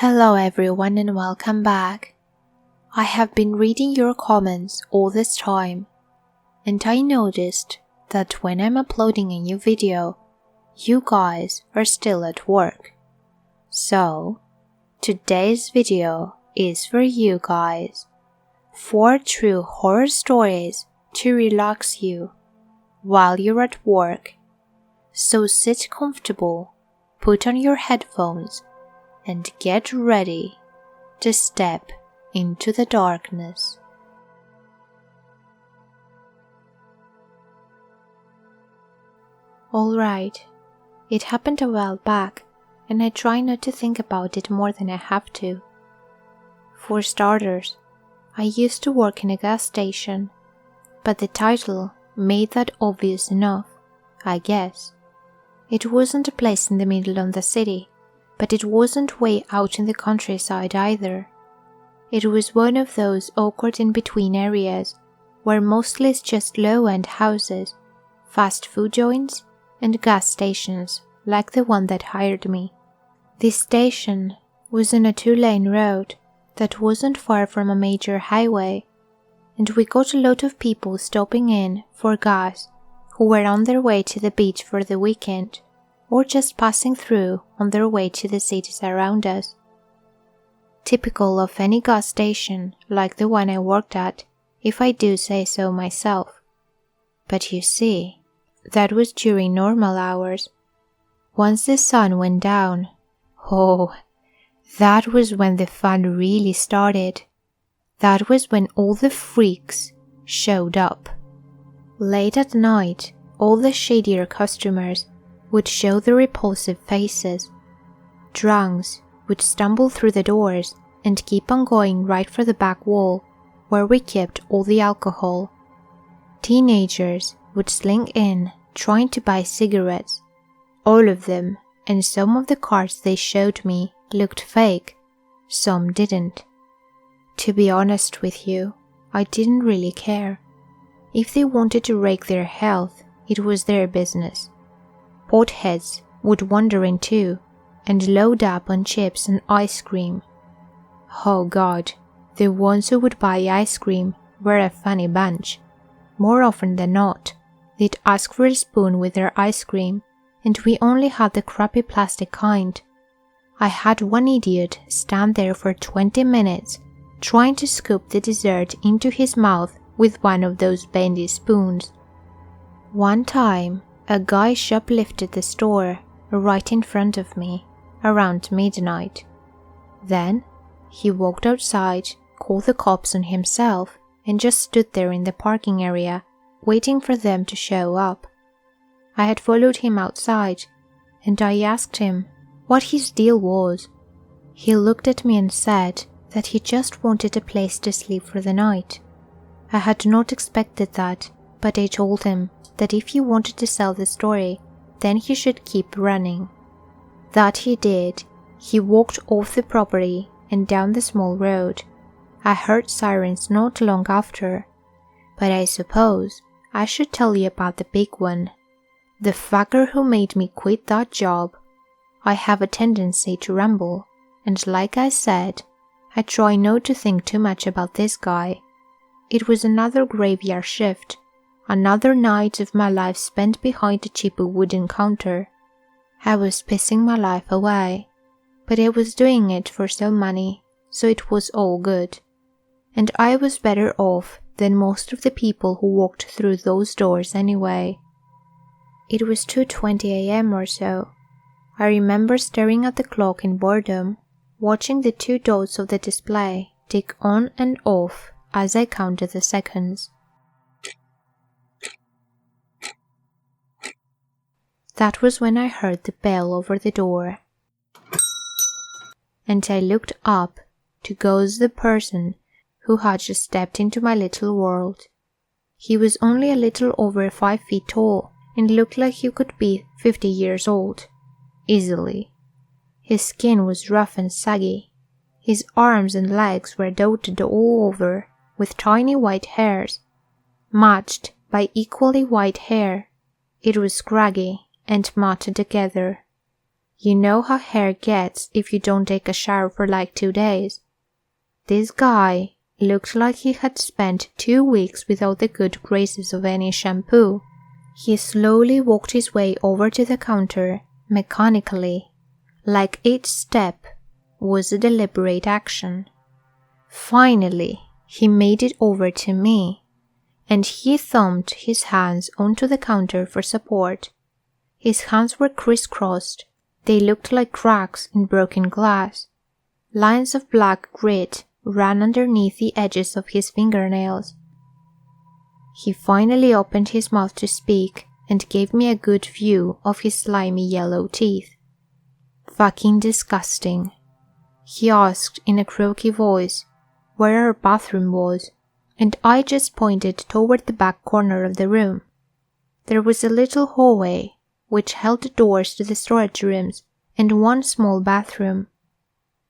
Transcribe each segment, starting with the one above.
Hello everyone and welcome back. I have been reading your comments all this time, and I noticed that when I'm uploading a new video, you guys are still at work. So, today's video is for you guys. 4 true horror stories to relax you while you're at work. So sit comfortable, put on your headphones, and get ready to step into the darkness. Alright, it happened a while back, and I try not to think about it more than I have to. For starters, I used to work in a gas station, but the title made that obvious enough, I guess. It wasn't a place in the middle of the city, but it wasn't way out in the countryside either. It was one of those awkward in-between areas where mostly it's just low-end houses, fast food joints, and gas stations like the one that hired me. This station was on a 2-lane road that wasn't far from a major highway, and we got a lot of people stopping in for gas who were on their way to the beach for the weekend, or just passing through on their way to the cities around us. Typical of any gas station like the one I worked at, if I do say so myself. But you see, that was during normal hours. Once the sun went down, that was when the fun really started. That was when all the freaks showed up. Late at night, all the shadier customers would show their repulsive faces. Drunks would stumble through the doors and keep on going right for the back wall where we kept all the alcohol. Teenagers would slink in trying to buy cigarettes. All of them, and some of the cards they showed me looked fake, some didn't. To be honest with you, I didn't really care. If they wanted to rake their health, it was their business. Potheads would wander in too, and load up on chips and ice cream. Oh God, the ones who would buy ice cream were a funny bunch. More often than not, they'd ask for a spoon with their ice cream, and we only had the crappy plastic kind. I had one idiot stand there for 20 minutes trying to scoop the dessert into his mouth with one of those bendy spoons. One time, a guy shoplifted the store right in front of me around midnight. Then, he walked outside, called the cops on himself, and just stood there in the parking area, waiting for them to show up. I had followed him outside, and I asked him what his deal was. He looked at me and said that he just wanted a place to sleep for the night. I had not expected that, but I told him that if he wanted to sell the story, then he should keep running. That he did. He walked off the property and down the small road. I heard sirens not long after, but I suppose I should tell you about the big one. The fucker who made me quit that job. I have a tendency to ramble, and like I said, I try not to think too much about this guy. It was another graveyard shift. Another night of my life spent behind a cheap wooden counter. I was pissing my life away, but I was doing it for some money, so it was all good. And I was better off than most of the people who walked through those doors anyway. It was 2:20 a.m. or so. I remember staring at the clock in boredom, watching the 2 dots of the display tick on and off as I counted the seconds. That was when I heard the bell over the door, and I looked up to gauge the person who had just stepped into my little world. He was only a little over 5 feet tall and looked like he could be 50 years old, easily. His skin was rough and saggy. His arms and legs were dotted all over with tiny white hairs, matched by equally white hair. It was scraggy and matted together. You know how hair gets if you don't take a shower for like 2 days. This guy looked like he had spent 2 weeks without the good graces of any shampoo. He slowly walked his way over to the counter, mechanically, like each step was a deliberate action. Finally, he made it over to me, and he thumped his hands onto the counter for support. His hands were crisscrossed. They looked like cracks in broken glass. Lines of black grit ran underneath the edges of his fingernails. He finally opened his mouth to speak and gave me a good view of his slimy yellow teeth. "Fucking disgusting," he asked in a croaky voice where our bathroom was, and I just pointed toward the back corner of the room. There was a little hallway which held doors to the storage rooms and one small bathroom.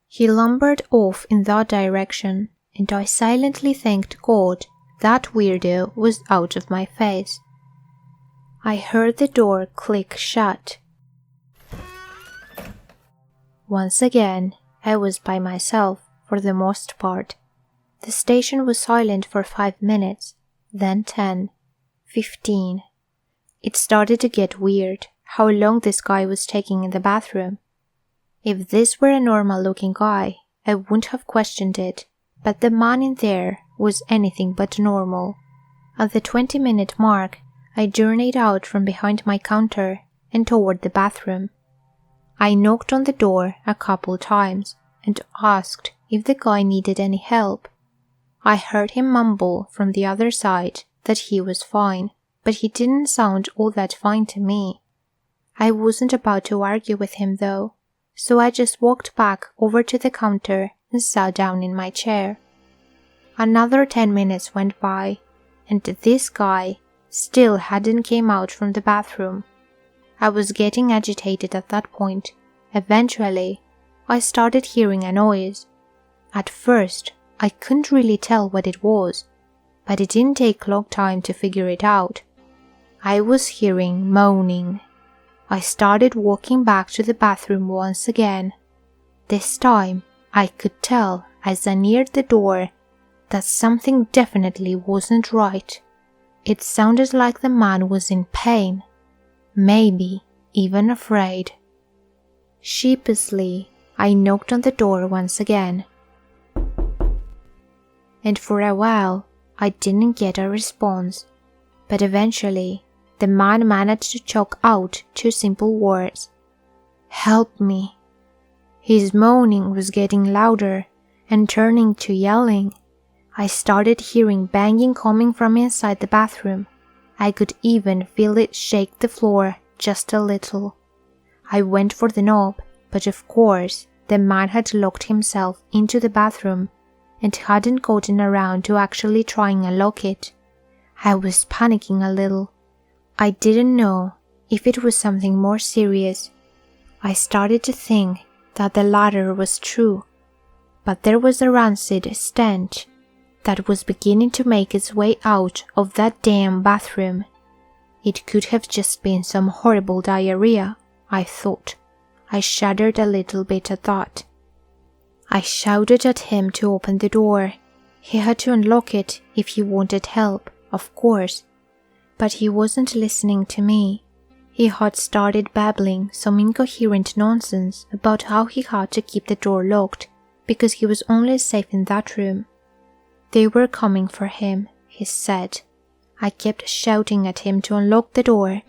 He lumbered off in that direction, and I silently thanked God that weirdo was out of my face. I heard the door click shut. Once again, I was by myself for the most part. The station was silent for 5 minutes, then 10, 15. It started to get weird how long this guy was taking in the bathroom. If this were a normal-looking guy, I wouldn't have questioned it, but the man in there was anything but normal. At the 20-minute mark, I journeyed out from behind my counter and toward the bathroom. I knocked on the door a couple times and asked if the guy needed any help. I heard him mumble from the other side that he was fine, but he didn't sound all that fine to me. I wasn't about to argue with him though, so I just walked back over to the counter and sat down in my chair. Another 10 minutes went by, and this guy still hadn't came out from the bathroom. I was getting agitated at that point. Eventually, I started hearing a noise. At first, I couldn't really tell what it was, but it didn't take long time to figure it out. I was hearing moaning. I started walking back to the bathroom once again. This time, I could tell as I neared the door that something definitely wasn't right. It sounded like the man was in pain, maybe even afraid. Sheepishly, I knocked on the door once again. And for a while, I didn't get a response, but eventually, the man managed to choke out 2 simple words. "Help me." His moaning was getting louder and turning to yelling. I started hearing banging coming from inside the bathroom. I could even feel it shake the floor just a little. I went for the knob, but of course, the man had locked himself into the bathroom and hadn't gotten around to actually trying to unlock it. I was panicking a little. I didn't know if it was something more serious. I started to think that the latter was true, but there was a rancid stench that was beginning to make its way out of that damn bathroom. It could have just been some horrible diarrhea, I thought. I shuddered a little bit at that. I shouted at him to open the door. He had to unlock it if he wanted help, of course. But he wasn't listening to me. He had started babbling some incoherent nonsense about how he had to keep the door locked because he was only safe in that room. They were coming for him, he said. I kept shouting at him to unlock the door.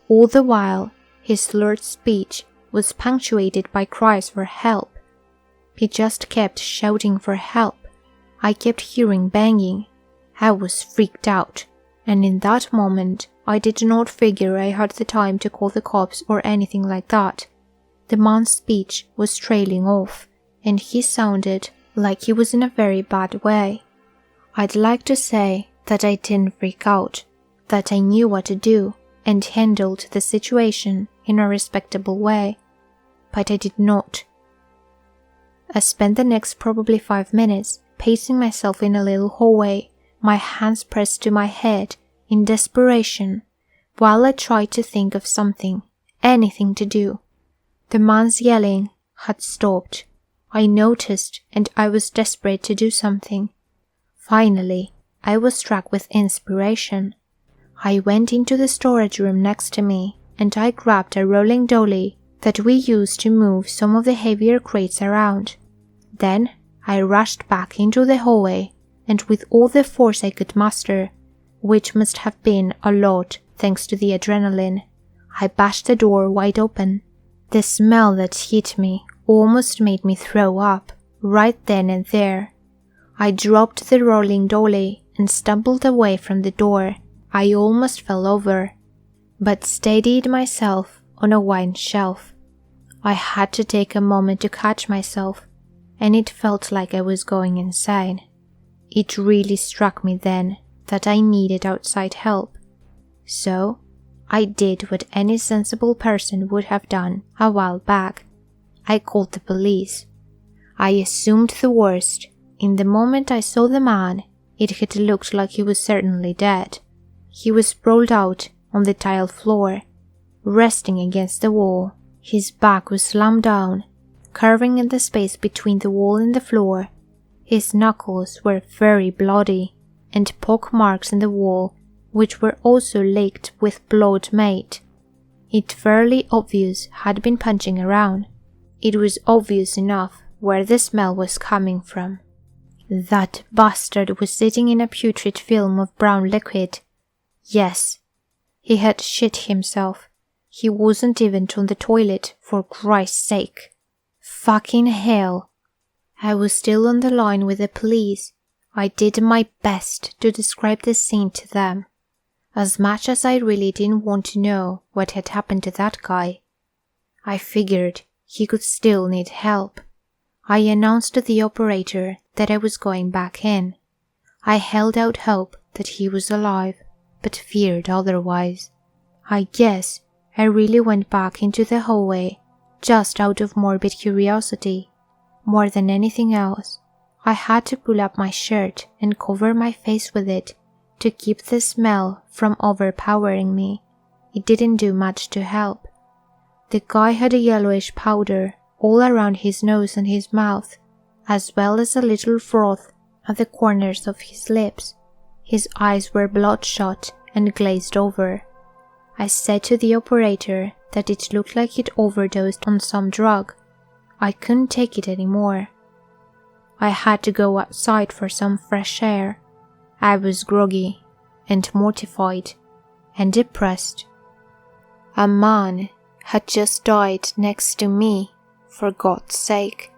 All the while, his slurred speech was punctuated by cries for help. He just kept shouting for help. I kept hearing banging. I was freaked out, and in that moment, I did not figure I had the time to call the cops or anything like that. The man's speech was trailing off, and he sounded like he was in a very bad way. I'd like to say that I didn't freak out, that I knew what to do and handled the situation in a respectable way, but I did not. I spent the next probably 5 minutes pacing myself in a little hallway, my hands pressed to my head in desperation, while I tried to think of something, anything to do. The man's yelling had stopped. I noticed, and I was desperate to do something. Finally, I was struck with inspiration. I went into the storage room next to me, and I grabbed a rolling dolly that we used to move some of the heavier crates around. Then I rushed back into the hallway, and with all the force I could muster, which must have been a lot thanks to the adrenaline, I bashed the door wide open. The smell that hit me almost made me throw up, right then and there. I dropped the rolling dolly and stumbled away from the door. I almost fell over, but steadied myself on a wine shelf. I had to take a moment to catch myself, and it felt like I was going insane. It really struck me then that I needed outside help. So, I did what any sensible person would have done a while back. I called the police. I assumed the worst. In the moment I saw the man, it had looked like he was certainly dead. He was sprawled out on the tile floor, resting against the wall. His back was slammed down, carving in the space between the wall and the floor. His knuckles were very bloody, and pock marks in the wall, which were also licked with blood made it fairly obvious had been punching around. It was obvious enough where the smell was coming from. That bastard was sitting in a putrid film of brown liquid. Yes, he had shit himself. He wasn't even on the toilet, for Christ's sake. Fucking hell. I was still on the line with the police. I did my best to describe the scene to them, as much as I really didn't want to know what had happened to that guy. I figured he could still need help. I announced to the operator that I was going back in. I held out hope that he was alive, but feared otherwise. I guess I really went back into the hallway just out of morbid curiosity. More than anything else, I had to pull up my shirt and cover my face with it to keep the smell from overpowering me. It didn't do much to help. The guy had a yellowish powder all around his nose and his mouth, as well as a little froth at the corners of his lips. His eyes were bloodshot and glazed over. I said to the operator that it looked like he'd overdosed on some drug. I couldn't take it anymore. I had to go outside for some fresh air. I was groggy and mortified and depressed. A man had just died next to me, for God's sake.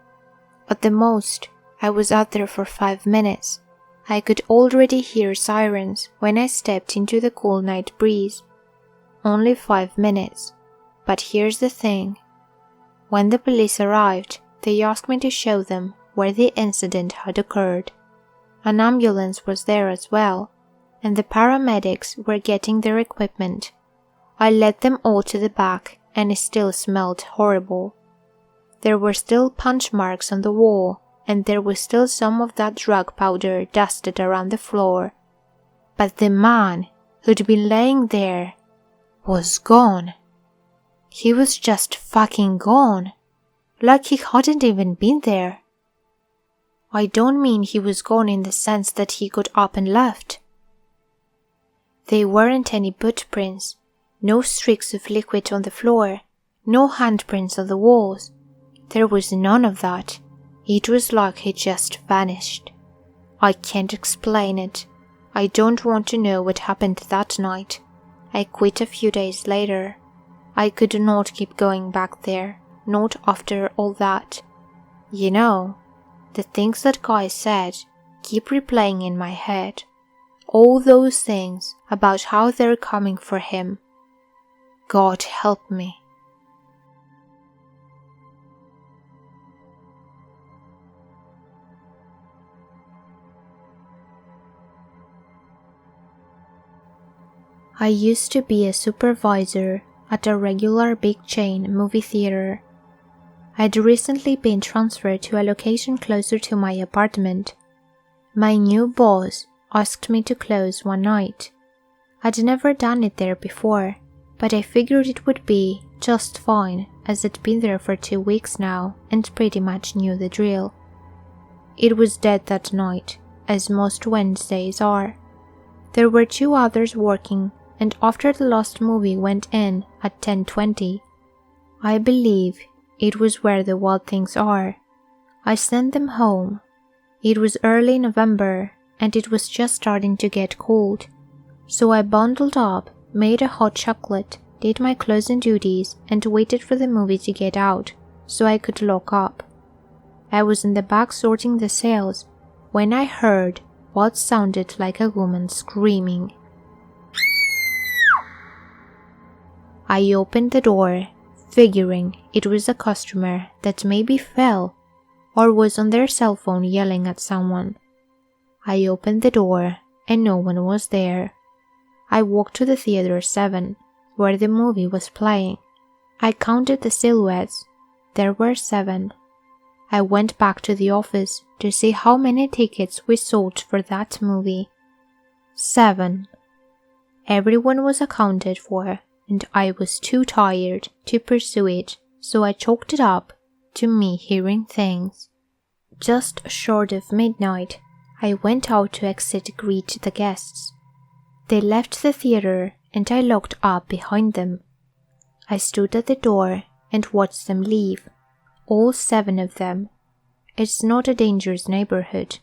At the most, I was out there for 5 minutes. I could already hear sirens when I stepped into the cool night breeze. Only 5 minutes. But here's the thing. When the police arrived, they asked me to show them where the incident had occurred. An ambulance was there as well, and the paramedics were getting their equipment. I led them all to the back, and it still smelled horrible. There were still punch marks on the wall, and there was still some of that drug powder dusted around the floor. But the man who'd been laying there was gone. He was just fucking gone, like he hadn't even been there. I don't mean he was gone in the sense that he got up and left. There weren't any footprints, no streaks of liquid on the floor, no handprints on the walls. There was none of that. It was like he just vanished. I can't explain it. I don't want to know what happened that night. I quit a few days later. I could not keep going back there, not after all that. You know, the things that guy said keep replaying in my head. All those things about how they're coming for him. God help me. I used to be a supervisor at a regular big chain movie theater. I'd recently been transferred to a location closer to my apartment. My new boss asked me to close one night. I'd never done it there before, but I figured it would be just fine as I'd been there for 2 weeks now and pretty much knew the drill. It was dead that night, as most Wednesdays are. There were 2 others working, and after the last movie went in at 10:20, I believe it was Where the Wild Things Are, I sent them home. It was early November, and it was just starting to get cold, so I bundled up, made a hot chocolate, did my closing duties, and waited for the movie to get out so I could lock up. I was in the back sorting the sales when I heard what sounded like a woman screaming. I opened the door, figuring it was a customer that maybe fell or was on their cell phone yelling at someone. I opened the door and no one was there. I walked to the theater 7, where the movie was playing. I counted the silhouettes. There were 7. I went back to the office to see how many tickets we sold for that movie. 7. Everyone was accounted for, and I was too tired to pursue it, so I chalked it up to me hearing things. Just short of midnight, I went out to exit to greet the guests. They left the theater and I locked up behind them. I stood at the door and watched them leave, all 7 of them. It's not a dangerous neighborhood,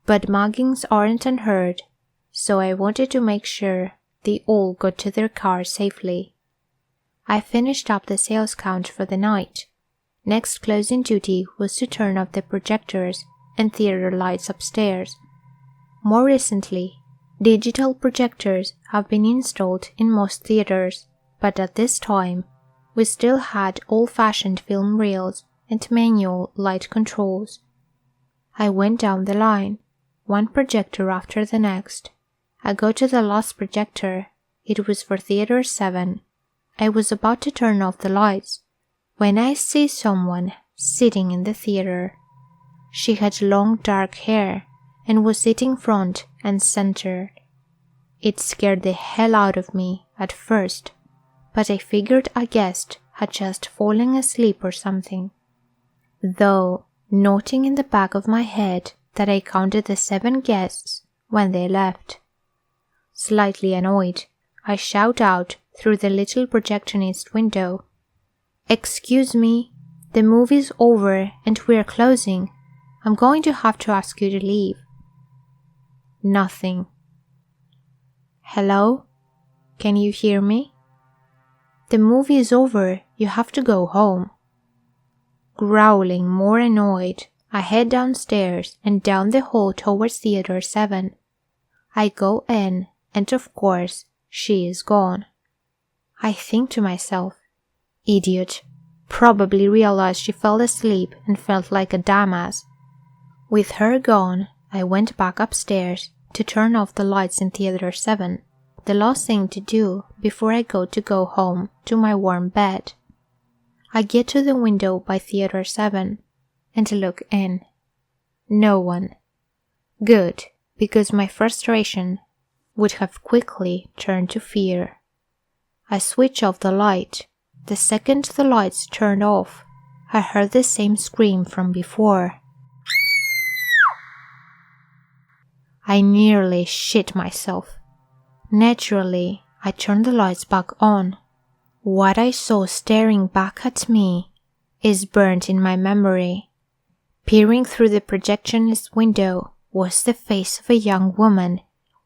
but muggings aren't unheard, so I wanted to make sure they all got to their cars safely. I finished up the sales count for the night. Next closing duty was to turn off the projectors and theater lights upstairs. More recently, digital projectors have been installed in most theaters, but at this time, we still had old-fashioned film reels and manual light controls. I went down the line, one projector after the next. I got to the last projector. It was for Theater 7. I was about to turn off the lights when I see someone sitting in the theater. She had long dark hair and was sitting front and center. It scared the hell out of me at first, but I figured a guest had just fallen asleep or something. Though, noting in the back of my head that I counted the 7 guests when they left. Slightly annoyed, I shout out through the little projectionist window, "Excuse me, the movie's over and we're closing. I'm going to have to ask you to leave." Nothing. "Hello? Can you hear me?" "The movie is over. You have to go home." Growling, more annoyed, I head downstairs and down the hall towards Theater 7. I go in, and of course, she is gone. I think to myself, idiot, probably realized she fell asleep and felt like a dumbass. With her gone, I went back upstairs to turn off the lights in Theater 7, the last thing to do before I go home to my warm bed. I get to the window by Theater 7 and look in. No one. Good, because my frustration would have quickly turned to fear. I switch off the light. The second the lights turned off, I heard the same scream from before. I nearly shit myself. Naturally, I turned the lights back on. What I saw staring back at me is burnt in my memory. Peering through the projectionist window was the face of a young woman,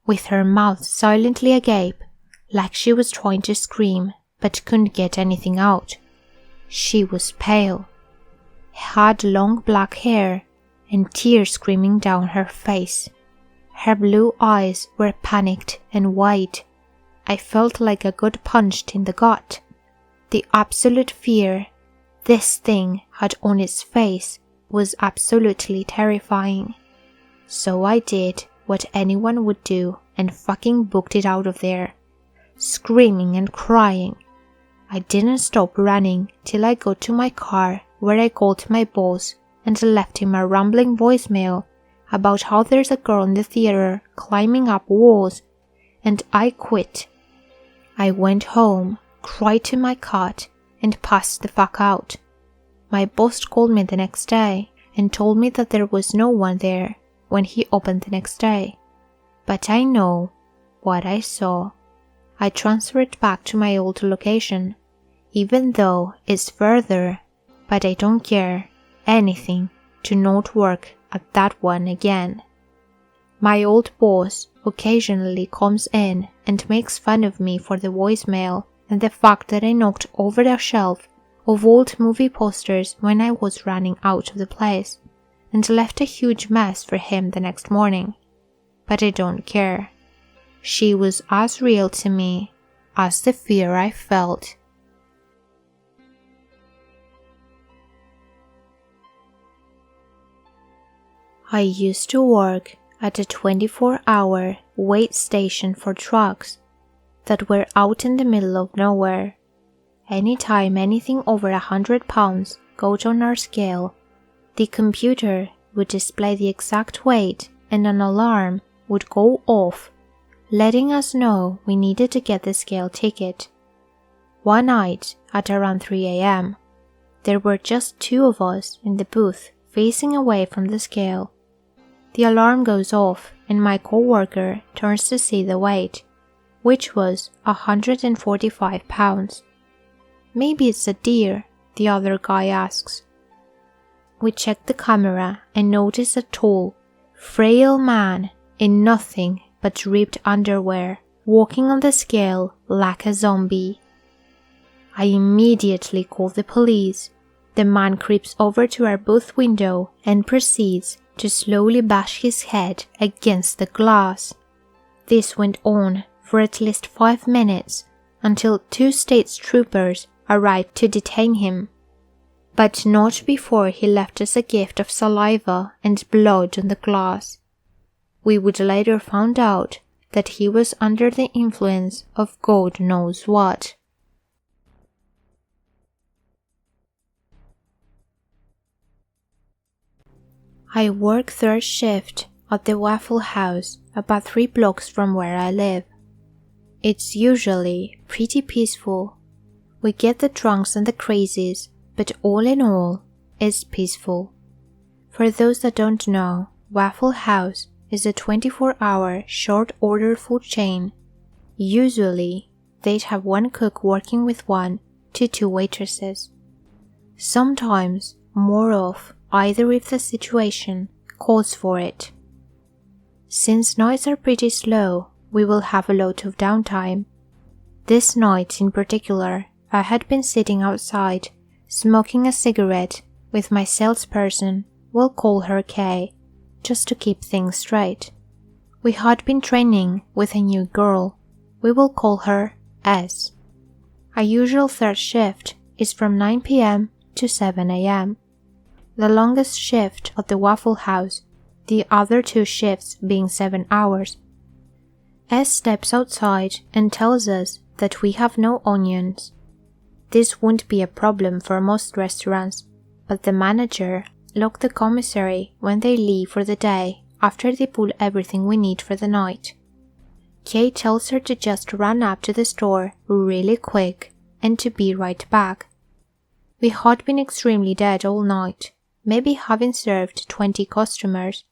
with her mouth silently agape, like she was trying to scream but couldn't get anything out. She was pale, had long black hair and tears streaming down her face. Her blue eyes were panicked and wide. I felt like I got punched in the gut. The absolute fear this thing had on its face was absolutely terrifying. So I did what anyone would do and fucking booked it out of there, screaming and crying. I didn't stop running till I got to my car, where I called my boss and left him a rambling voicemail about how there's a girl in the theater climbing up walls, and I quit. I went home, cried to my cot, and passed the fuck out. My boss called me the next day and told me that there was no one there when he opened the next day. But I know what I saw. I transferred back to my old location, even though it's further, but I don't care anything to not work at that one again. My old boss occasionally comes in and makes fun of me for the voicemail and the fact that I knocked over the shelf of old movie posters when I was running out of the place and left a huge mess for him the next morning. But I don't care. She was as real to me as the fear I felt. I used to work at a 24-hour wait station for trucks that were out in the middle of nowhere. Anytime anything over 100 pounds got on our scale, the computer would display the exact weight and an alarm would go off, letting us know we needed to get the scale ticket. One night at around 3 a.m., there were just 2 of us in the booth facing away from the scale. The alarm goes off and my co-worker turns to see the weight, which was 145 pounds. Maybe it's a deer, the other guy asks. We check the camera and notice a tall, frail man in nothing but ripped underwear, walking on the scale like a zombie. I immediately call the police. The man creeps over to our booth window and proceeds to slowly bash his head against the glass. This went on for at least 5 minutes until 2 state troopers arrived to detain him, but not before he left us a gift of saliva and blood on the glass. We would later find out that he was under the influence of God knows what. I work third shift at the Waffle House about 3 blocks from where I live. It's usually pretty peaceful. We get the drunks and the crazies, but all in all, it's peaceful. For those that don't know, Waffle House is a 24-hour short order food chain. Usually, they'd have 1 cook working with 1 to 2 waitresses. Sometimes more of either if the situation calls for it. Since nights are pretty slow, we will have a lot of downtime. This night in particular, I had been sitting outside, smoking a cigarette with my salesperson, we'll call her Kay, just to keep things straight. We had been training with a new girl, we will call her S. Our usual third shift is from 9 p.m. to 7 a.m. The longest shift at the Waffle House, the other 2 shifts being 7 hours. S steps outside and tells us that we have no onions. This won't be a problem for most restaurants, but the manager locked the commissary when they leave for the day after they pull everything we need for the night. Kay tells her to just run up to the store really quick and to be right back. We had been extremely dead all night, maybe having served 20 customers.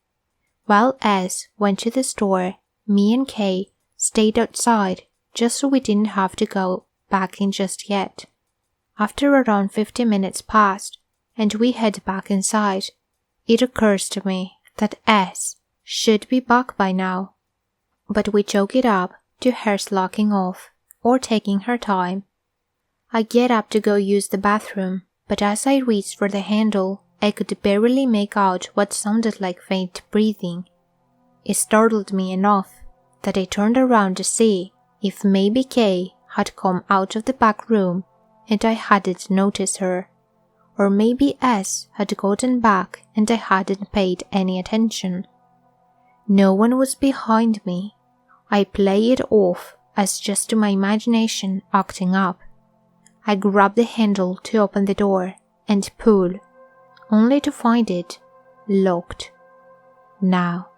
While S went to the store, me and Kay stayed outside just so we didn't have to go back in just yet. After around 50 minutes passed and we head back inside, it occurs to me that S should be back by now. But we chalk it up to her slacking off or taking her time. I get up to go use the bathroom, but as I reached for the handle, I could barely make out what sounded like faint breathing. It startled me enough that I turned around to see if maybe Kay had come out of the back room and I hadn't noticed her, or maybe S had gotten back and I hadn't paid any attention. No one was behind me. I play it off as just my imagination acting up. I grab the handle to open the door and pull, only to find it locked. Now,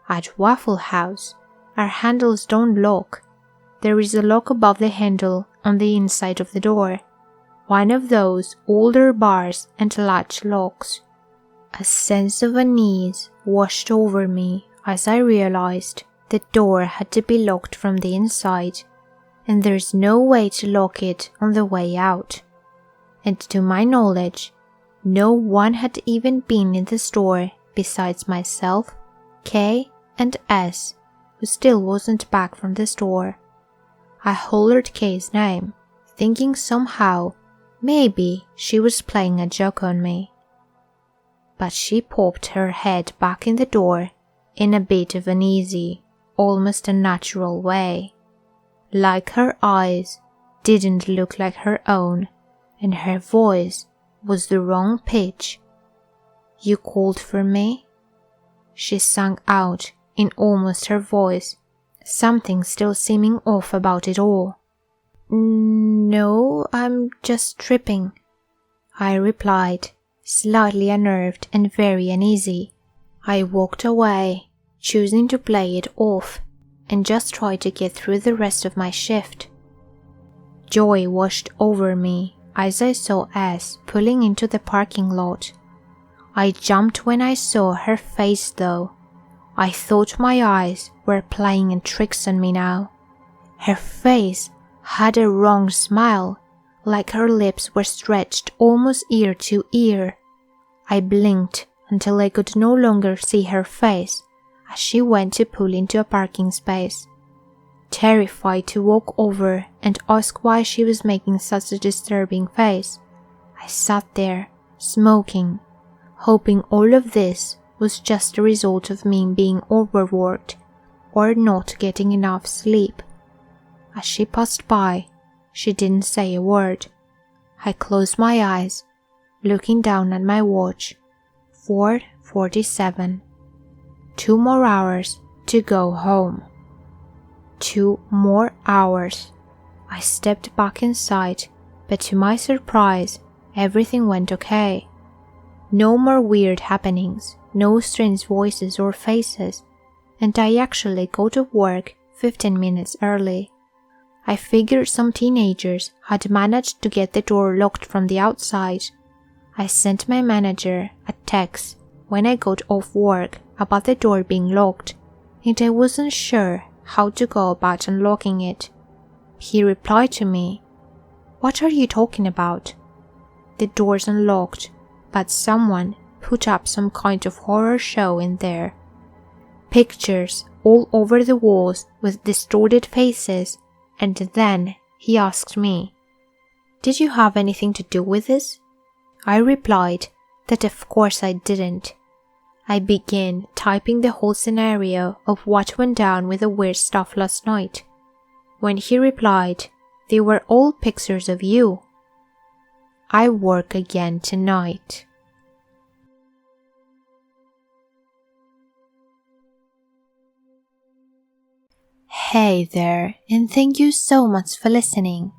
at Waffle House, our handles don't lock. There is a lock above the handle on the inside of the door. one of those older bars and latch locks. A sense of unease washed over me as I realized the door had to be locked from the inside, and there's no way to lock it on the way out. And to my knowledge, no one had even been in the store besides myself, Kay, and S, who still wasn't back from the store. I hollered Kay's name, thinking somehow maybe she was playing a joke on me. But she popped her head back in the door in a bit of an easy, almost unnatural way. Like her eyes didn't look like her own, and her voice was the wrong pitch. "You called for me?" She sang out in almost her voice, something still seeming off about it all. "No, I'm just tripping," I replied, slightly unnerved and very uneasy. I walked away, choosing to play it off and just try to get through the rest of my shift. Joy washed over me as I saw S pulling into the parking lot. I jumped when I saw her face though. I thought my eyes were playing tricks on me now. Her face had a wrong smile, like her lips were stretched almost ear to ear. I blinked until I could no longer see her face as she went to pull into a parking space. Terrified to walk over and ask why she was making such a disturbing face, I sat there, smoking, hoping all of this was just a result of me being overworked or not getting enough sleep. As she passed by, she didn't say a word. I closed my eyes, looking down at my watch. 4:47. 2 more hours to go home. 2 more hours. I stepped back inside, but to my surprise, everything went okay. No more weird happenings, no strange voices or faces, and I actually got to work 15 minutes early. I figured some teenagers had managed to get the door locked from the outside. I sent my manager a text when I got off work about the door being locked, and I wasn't sure how to go about unlocking it. He replied to me, "What are you talking about? The door's unlocked, but someone put up some kind of horror show in there. Pictures all over the walls with distorted faces." And then he asked me, "Did you have anything to do with this?" I replied that of course I didn't. I began typing the whole scenario of what went down with the weird stuff last night. When he replied, "They were all pictures of you." I work again tonight. Hey there, and thank you so much for listening.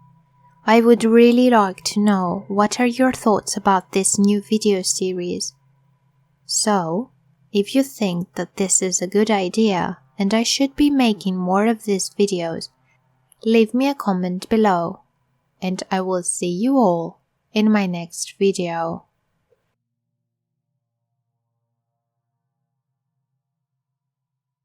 I would really like to know what are your thoughts about this new video series. So, if you think that this is a good idea and I should be making more of these videos, leave me a comment below, and I will see you all in my next video.